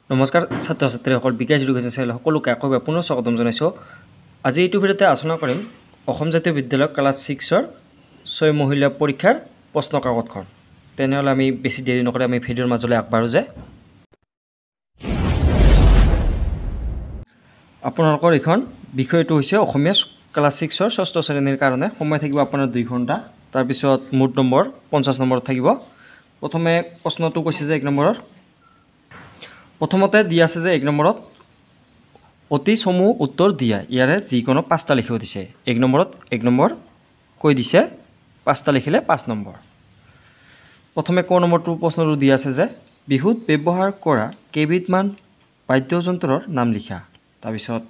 নমস্কাৰ ছাত্ৰ ছাত্ৰীসকল বিকাশ এডুকেশ্যন চেনেল সকলোকে আকৌ পুনৰ স্বাগতম জনাইছোঁ। আজি এইটো ভিডিঅ'তে আলোচনা কৰিম অসম জাতীয় বিদ্যালয় ক্লাছ 6ৰ 6 মহিলা পৰীক্ষাৰ প্ৰশ্ন কাকতখন। তেনেহ'লে আমি বেছি দেৰি নকৰি আমি ভিডিঅ'ৰ মাজলৈ আগবাঢ়ো যে আপোনালোকৰ এখন বিষয়টো হৈছে অসমীয়া ক্লাছ 6ৰ 6ষ্ঠ শ্ৰেণীৰ কাৰণে সময় থাকিব আপোনাৰ 2 ঘণ্টা। তাৰপিছত মুঠ নম্বৰ 50 নম্বৰত থাকিব। প্ৰথমে প্ৰশ্নটো কৈছে যে 1 নম্বৰৰ প্ৰথমতে দিয়া আছে যে 1 নম্বৰত অতি চমু উত্তৰ দিয়া ইয়াৰে যিকোনো 5টা লিখিব দিছে। 1 নম্বৰত 1 নম্বৰ কৈ দিছে 5টা লিখিলে 5 নম্বৰ। প্ৰথমে ক নম্বৰটো প্ৰশ্নটো দিয়া আছে যে বিহুত ব্যৱহাৰ কৰা কেইবিধমান বাদ্যযন্ত্ৰৰ নাম লিখা। তাৰপিছত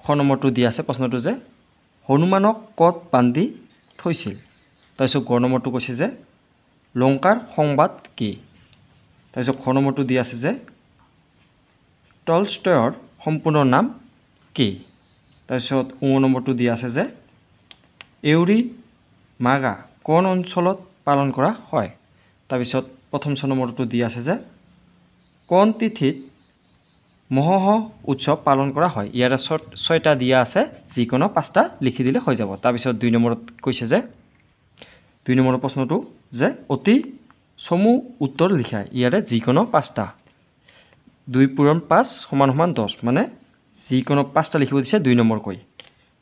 খ নম্বৰটো দিয়া আছে প্ৰশ্নটো যে হনুমানক ক'ত বান্ধি থৈছিল। তাৰপিছত গ নম্বৰটো কৈছে যে লংকাৰ সংবাদ কি। তাৰপিছত খ নম্বৰটো দিয়া আছে যে টলষ্টয়ৰ সম্পূৰ্ণ নাম কি। তাৰপিছত ও নম্বৰটো দিয়া আছে যে এউৰি মাগা কোন অঞ্চলত পালন কৰা হয়। তাৰপিছত প্ৰথম ছ নম্বৰটো দিয়া আছে যে কোন তিথিত মহোহ উৎসৱ পালন কৰা হয়। ইয়াৰে 6টা দিয়া আছে, যিকোনো 5টা লিখি দিলে হৈ যাব। তাৰপিছত 2 নম্বৰত কৈছে যে 2 নম্বৰৰ প্ৰশ্নটো যে অতি চমু উত্তৰ লিখা ইয়াৰে যিকোনো 5টা 2 পূৰণ 5 = 10 মানে যিকোনো 5টা লিখিব দিছে 2 নম্বৰকৈ।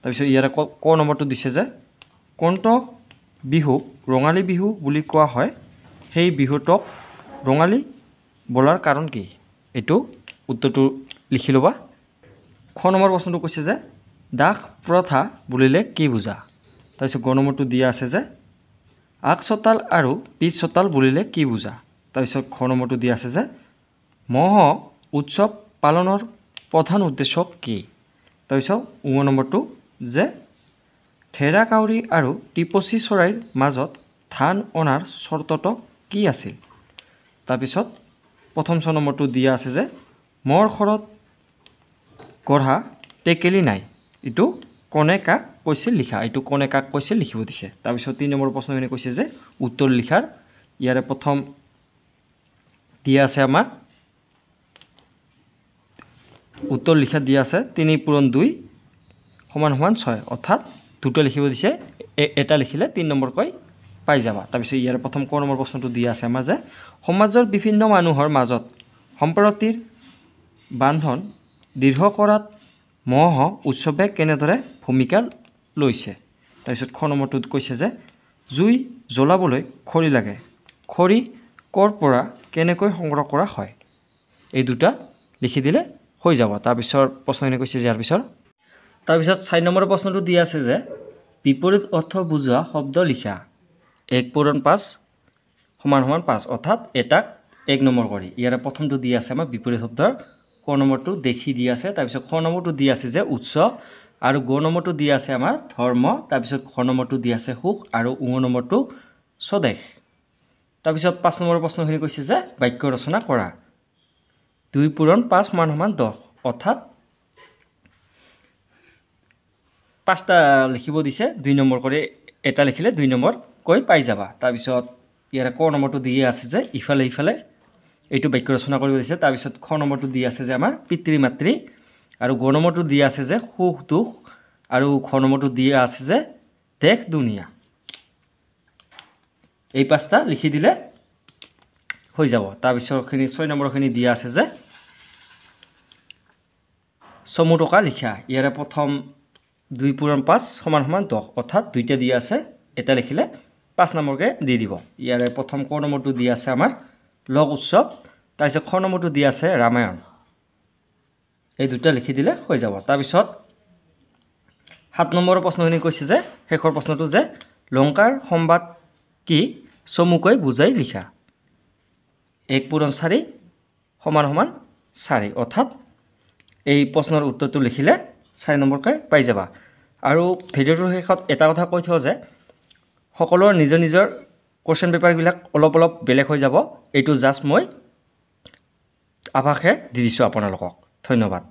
তাৰপিছত ইয়াৰে ক নম্বৰটো দিছে যে কোনটো বিহুক ৰঙালী বিহু বুলি কোৱা হয়, সেই বিহুটোক ৰঙালী বোলাৰ কাৰণ কি। এইটো উত্তৰটো লিখি ল'বা। খ নম্বৰ প্ৰশ্নটো কৈছে যে দাস প্ৰথা বুলিলে কি বুজা। তাৰপিছত গ নম্বৰটো দিয়া আছে যে আগ চোতাল আৰু পিছ চোতাল বুলিলে কি বুজা। তাৰপিছত খ নম্বৰটো দিয়া আছে যে মহোহ উৎসৱ পালনৰ প্ৰধান উদ্দেশ্য কি। তাৰপিছত ও নম্বৰটো যে ঢেৰা কাউৰী আৰু টিপচী চৰাইৰ মাজত ধান অনাৰ চৰ্তটো কি আছিল। তাৰপিছত প্ৰথম ছ নম্বৰটো দিয়া আছে যে মোৰ ঘৰত গঢ়া টেকেলি নাই, এইটো কোনে কাক কৈছিল লিখা। এইটো কোনে কাক কৈছিল লিখিব দিছে। তাৰপিছত 3 নম্বৰ প্ৰশ্নখিনি কৈছে যে উত্তৰ লিখাৰ ইয়াৰে প্ৰথম দিয়া আছে আমাৰ উত্তৰ লিখা দিয়া আছে 3 পূৰণ 2 = 6 অৰ্থাৎ 2টা লিখিব দিছে, এটা লিখিলে 3 নম্বৰকৈ পাই যাবা। তাৰপিছত ইয়াৰে প্ৰথম ক নম্বৰ প্ৰশ্নটো দিয়া আছে আমাৰ যে সমাজৰ বিভিন্ন মানুহৰ মাজত সম্প্ৰীতিৰ বান্ধন দৃঢ় কৰাত মহোহ উৎসৱে কেনেদৰে ভূমিকা লৈছে। তাৰপিছত খ নম্বৰটোত কৈছে যে জুই জ্বলাবলৈ খৰি লাগে, খৰি ক'ৰ পৰা কেনেকৈ সংগ্ৰহ কৰা হয়। এই 2টা লিখি দিলে হৈ যাব। তাৰপিছত প্ৰশ্নখিনি কৈছে যে ইয়াৰ পিছত তাৰপিছত 4 নম্বৰ প্ৰশ্নটো দিয়া আছে যে বিপৰীত অৰ্থ বুজোৱা শব্দ লিখা। 1 পূৰণ 5 = 5 অৰ্থাৎ এটাক 1 নম্বৰ কৰি। ইয়াৰে প্ৰথমটো দিয়া আছে আমাৰ বিপৰীত শব্দৰ ক নম্বৰটো দেখি দিয়া আছে। তাৰপিছত খ নম্বৰটো দিয়া আছে যে উৎসৱ আৰু গ নম্বৰটো দিয়া আছে আমাৰ ধৰ্ম। তাৰপিছত খ নম্বৰটো দিয়া আছে সুখ আৰু ও নম্বৰটো স্বদেশ। তাৰপিছত 5 নম্বৰ প্ৰশ্নখিনি কৈছে যে বাক্য ৰচনা কৰা। 2 পূৰণ 5 = 10 অৰ্থাৎ 5টা লিখিব দিছে 2 নম্বৰ কৰি, এটা লিখিলে 2 নম্বৰ কৈ পাই যাবা। তাৰপিছত ইয়াৰে ক নম্বৰটো দিয়া আছে যে ইফালে ইফালে, এইটো বাক্য ৰচনা কৰিব দিছে। তাৰপিছত খ নম্বৰটো দিয়া আছে যে আমাৰ পিতৃ মাতৃ আৰু গ নম্বৰটো দিয়া আছে যে সুখ দুখ আৰু খ নম্বৰটো দিয়া আছে যে দেশ দুনিয়া। এই 5টা লিখি দিলে হৈ যাব। তাৰপিছতখিনি 6 নম্বৰখিনি দিয়া আছে যে চমু টকা লিখা। ইয়াৰে প্ৰথম 2 পূৰণ 5 = 10 অৰ্থাৎ 2টা দিয়া আছে, এটা লিখিলে 5 নম্বৰকৈ দি দিব। ইয়াৰে প্ৰথম ক নম্বৰটো দিয়া আছে আমাৰ লোক উৎসৱ। তাৰপিছত খ নম্বৰটো দিয়া আছে ৰামায়ণ। এই 2টা লিখি দিলে হৈ যাব। তাৰপিছত 7 নম্বৰৰ প্ৰশ্নখিনি কৈছে যে শেষৰ প্ৰশ্নটো যে লংকাৰ সংবাদ কি চমুকৈ বুজাই লিখা। 1 পূৰণ 4 = 4 অৰ্থাৎ এই প্ৰশ্নৰ উত্তৰটো লিখিলে 4 নম্বৰকৈ পাই যাবা। আৰু ভিডিঅ'টোৰ শেষত এটা কথা কৈ থওঁ যে সকলোৰে নিজৰ নিজৰ কুৱেশ্যন পেপাৰবিলাক অলপ অলপ বেলেগ হৈ যাব। এইটো জাষ্ট মই আভাসে দি দিছোঁ আপোনালোকক। ধন্যবাদ।